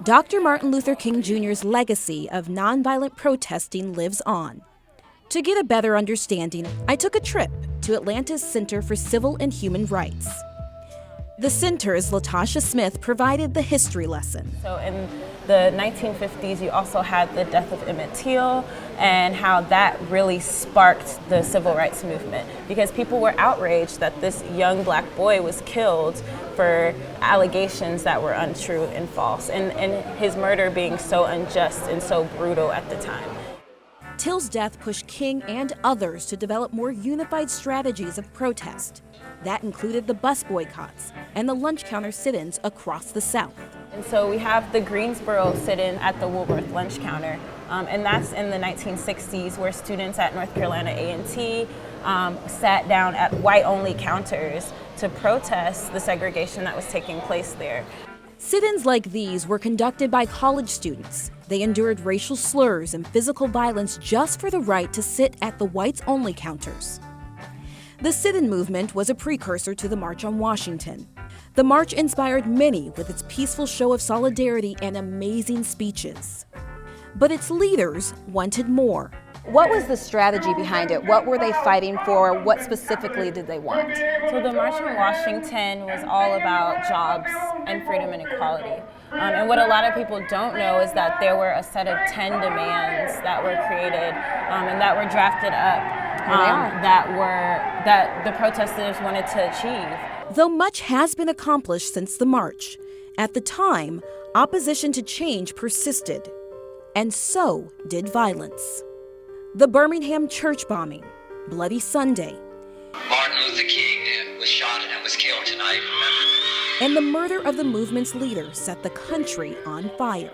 Dr. Martin Luther King Jr.'s legacy of nonviolent protesting lives on. To get a better understanding, I took a trip to Atlanta's Center for Civil and Human Rights. The center's Natisha Smith provided the history lesson. So in the 1950s, you also had the death of Emmett Till and how that really sparked the civil rights movement because people were outraged that this young black boy was killed for allegations that were untrue and false, and his murder being so unjust and so brutal at the time. Till's death pushed King and others to develop more unified strategies of protest. That included the bus boycotts and the lunch counter sit-ins across the South. And so we have the Greensboro sit-in at the Woolworth lunch counter, and that's in the 1960s where students at North Carolina A&T sat down at white-only counters to protest the segregation that was taking place there. Sit-ins like these were conducted by college students. They endured racial slurs and physical violence just for the right to sit at the whites-only counters. The sit-in movement was a precursor to the March on Washington. The march inspired many with its peaceful show of solidarity and amazing speeches. But its leaders wanted more. What was the strategy behind it? What were they fighting for? What specifically did they want? So the March on Washington was all about jobs and freedom and equality. And what a lot of people don't know is that there were a set of 10 demands that were created and that were drafted up that the protesters wanted to achieve. Though much has been accomplished since the march, at the time, opposition to change persisted, and so did violence. The Birmingham church bombing, Bloody Sunday, Martin Luther King was shot and was killed tonight, remember? And the murder of the movement's leader set the country on fire.